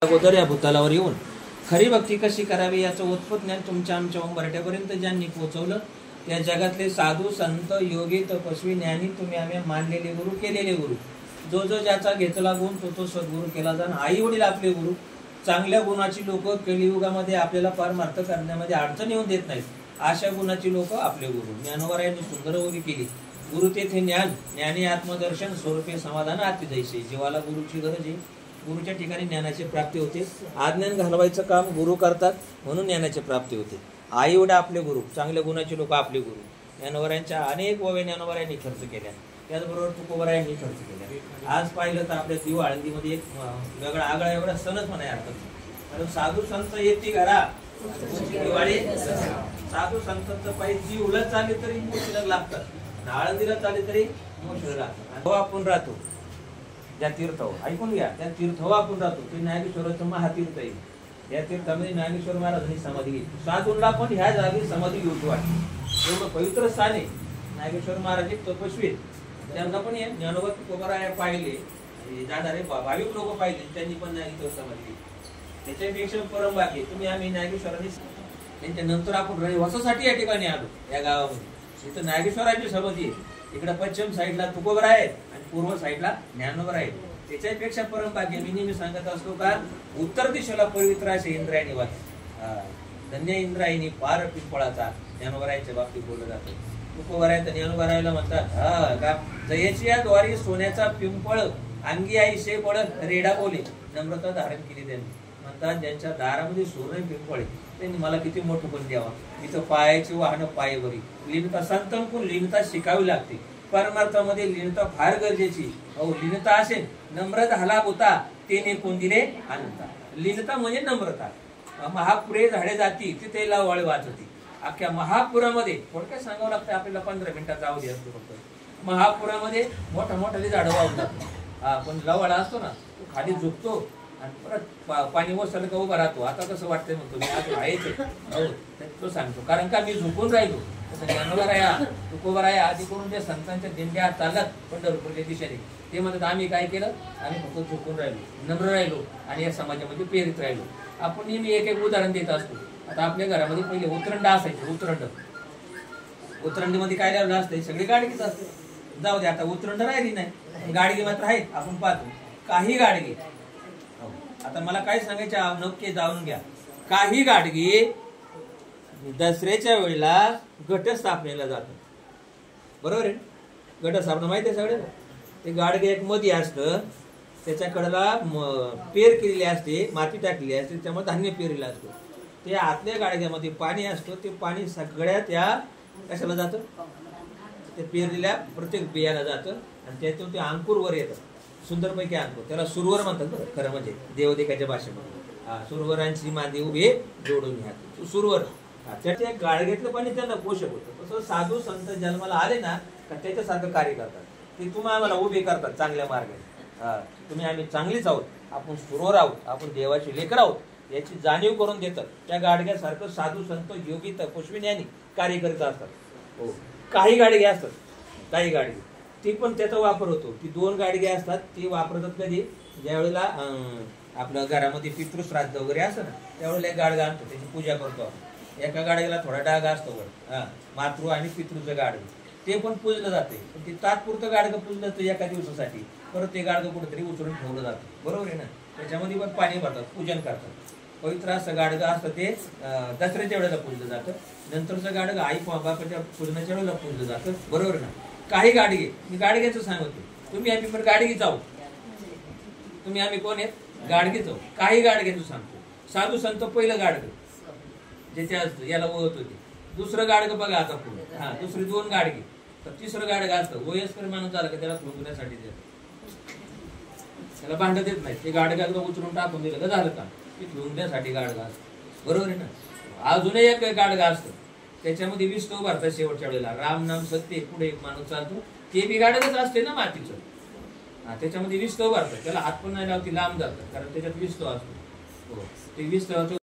अगोदर या भूतलावर येऊन खरी भक्ती कशी करावी याचं उत्पन्न ज्ञान तुमच्या आमच्या उंबरठ्यापर्यंत ज्यांनी पोहोचवलं त्या जगातले साधू संत योगी तपस्वी ज्ञानी तुम्ही आम्ही मानलेले गुरु केलेले गुरु जो जो ज्याचा घेतला गुण तो तो सद्गुरू केला जाण आई वडील आपले गुरु चांगल्या गुणाची लोक कलियुगामध्ये आपल्याला पारमार्थ करण्यामध्ये अडचण येऊन देत नाहीत अशा गुणाची लोक आपले गुरु ज्ञानोबरायांनी सुंदर ओवी केली गुरु तेथे ज्ञान ज्ञानी आत्मदर्शन स्वरूपे समाधान आत्मदैसे जीवाला गुरुची गरज आहे गुरुच्या ठिकाणी ज्ञानाची प्राप्ती होते आज्ञान घालवायचं काम गुरु करतात म्हणून ज्ञानाची प्राप्ती होते आई वडील आपले गुरु चांगल्या गुणाचे लोक आपले गुरु ज्ञानोबरायांच्या अनेक ओव्या ज्ञानोबरायांनी खर्च केल्या त्याचबरोबर तुकोबरायांनी खर्च केल्या आज पाहिलं तर आपल्या दिव आळंदीमध्ये एक वेगळा आगळा एवढा सणच म्हणाय कारण साधू संत येते घरा दिवाळी साधू संतांचं पायी जी उलट चालली तरी मोशीला लागतात आळंदीला चालली तरी मोशीला लागतात आपण राहतो ज्या तीर्थावर ऐकून घ्या त्या तीर्थावर आपण राहतो ते नागेश्वराचं महातीर्थ आहे या तीर्थामध्ये नागेश्वर महाराजांनी समाधी घेतली साधूंना पण ह्या जागी समाधी घेऊची वाटते एवढं पवित्र स्थान आहे नागेश्वर महाराज एक तपस्वी त्यांना पण ज्ञानोबा तुकोबराय पाहिले जाणारे भाविक लोक पाहिले त्यांनी पण नागेश्वर समाधी घेतली त्याच्यापेक्षा परम बाकी तुम्ही आम्ही नागेश्वरांनी त्यांच्या नंतर आपण रहिवासासाठी या ठिकाणी आलो या गावामध्ये इथं नागेश्वराची समाधी आहे इकडे पश्चिम साईडला तुकोबराय आहे आणि पूर्व साईडला ज्ञानोबा आहे त्याच्यापेक्षा परम भाग्य मी नेहमी सांगत असतो का उत्तर दिशेला पवित्र असे इंद्रायणी वाक्य धन्य इंद्रायणी पार पिंपळाचा ज्ञानोबरायच्या बाबतीत बोललं जातं तुकोबराय तर ज्ञानोबरायला म्हणतात जयची या द्वारी सोन्याचा पिंपळ अंगी आई शे पळ रेडा बोले नम्रता धारण केली त्यांनी म्हणतात ज्यांच्या दारामध्ये सोनं पिंपळ त्यांनी मला किती मोठं पण द्यावा इथं पायाची वाहनं पायवरी लीनता संतंकून लीनता शिकावी लागते परमार्थामध्ये लीनता फार गरजेची अहो लीनता असेल नम्र झाला होता तेने कोण दिले अनंता लीनता म्हणजे नम्रता महापुरे झाडे जाती तिथे वळ वाचती अख्ख्या महापुरामध्ये थोडक्यात सांगावं लागतं आपल्याला 15 मिनिटात जाऊ दे असतो फक्त महापुरामध्ये मोठ्या मोठ्याने झाडं वाहतात पण लवळा असतो ना तो खाली झुकतो आणि परत पाणी ओसरलं का उभा राहतो आता कसं वाटतंय म्हणतो मी आज राहायचं तो सांगतो कारण का मी झुकून राहिलो तसं ज्ञानोबराया तुकोबराया आधी करून त्या संतांच्या दिंड्या चालत पंढरपूरच्या दिशेने ते म्हणतात आम्ही काय केलं आम्ही फक्त झुकून राहिलो नम्र राहिलो आणि या समाजामध्ये प्रेरित राहिलो आपण नेहमी एक एक उदाहरण देत असतो आता आपल्या घरामध्ये पहिले उतरंड असायचे उतरंडीमध्ये काय लावलं असतं सगळी गाडगीच असते जाऊ दे आता उतरंड राहिली नाही गाडगी मात्र आहेत आपण पाहतो काही गाडगे आता मला काय सांगायचं नक्की जाऊन घ्या काही गाडगे दसऱ्याच्या वेळेला घटस्थापनेला जातात बरोबर आहे घटस्थापना माहिती आहे सगळे ते गाडगे एक मध्ये असतं त्याच्याकडला पेर केलेली असते माती टाकलेली असते त्यामुळे धान्य पेरलेलं असतं ते आतल्या गाडग्यामध्ये पाणी असतं ते पाणी सगळ्या त्या कशाला जातं ते पेरलेल्या प्रत्येक बियाला जातं आणि त्यातून ते अंकुर वर येतं सुंदरपैकी अंकुर त्याला सुरवर म्हणतात बरं खरं म्हणजे देवदेखाच्या भाषेमध्ये सुरवरांची मांदी उभे जोडून घ्या सुरवर त्या गाडग्यातलं पाणी त्यांना पोषक होतं तसं साधू संत जन्माला आले ना तर त्याच्यासारखं कार्य करतात ते तुम्ही आम्हाला उभे करतात चांगल्या मार्गाने तुम्ही आम्ही चांगलीच आहोत आपण सुरवर आहोत आपण देवाचे लेकर आहोत याची जाणीव करून देतात त्या गाडग्यासारखं साधू संत योगी तपस्वी ज्ञानी कार्य करीत असतात हो काही गाडगे असतात काही गाडगे ती पण त्याचा वापर होतो ती 2 गाडगे असतात ती वापरतात कधी ज्या वेळेला आपल्या घरामध्ये पितृश्राद्ध वगैरे असतं ना त्यावेळेला एक गाडगा आणतो त्याची पूजा करतो एका गाडग्याला थोडा डाग असतो वर मातृ आणि पितृचं गाडगं ते पण पूजलं जाते पण ते तात्पुरतं गाडगं पूजलं जातं एका दिवसासाठी परत ते गाडगं कुठेतरी उचलून ठेवलं जातं बरोबर आहे ना त्याच्यामध्ये पण पाणी भरतात पूजन करतात पवित्र असं गाडगं असतं ते दसऱ्याच्या वेळेला पूजलं जातं नंतरचं गाडगं आई बापाच्या पूजनाच्या वेळेला पूजलं जातं बरोबर ना काही गाडगे मी गाडग्याचं सांगतो तुम्ही आम्ही पण गाडगीच आहोत तुम्ही आम्ही कोण आहेत गाडगीच आहोत काही गाडग्याचं सांगतो साधू संत पहिलं गाडगं जे त्या याला ओळत होते दुसरं गाडगं बघा आता पुढे दुसरी 2 गाडगे तर तिसरं गाडगं असतं वयस्कर माणूस झालं का त्याला झोपण्यासाठी त्याला भांडत येत नाही ते गाडगं उचलून टाकून दिलं का झालं का ते झोपण्यासाठी गाडगं असतं बरोबर आहे ना अजूनही एक गाडगं असतं त्याच्यामध्ये विष्णू भरतात शेवटच्या वेळेला राम नाम सत्य पुढे एक माणूस चालतो ते बी गाडगच असते ना मातीचं त्याच्यामध्ये विष्णू भरतात त्याला हात पण नाही लावती लांब जातात कारण त्याच्यात विष्णू असतो ते विष्णू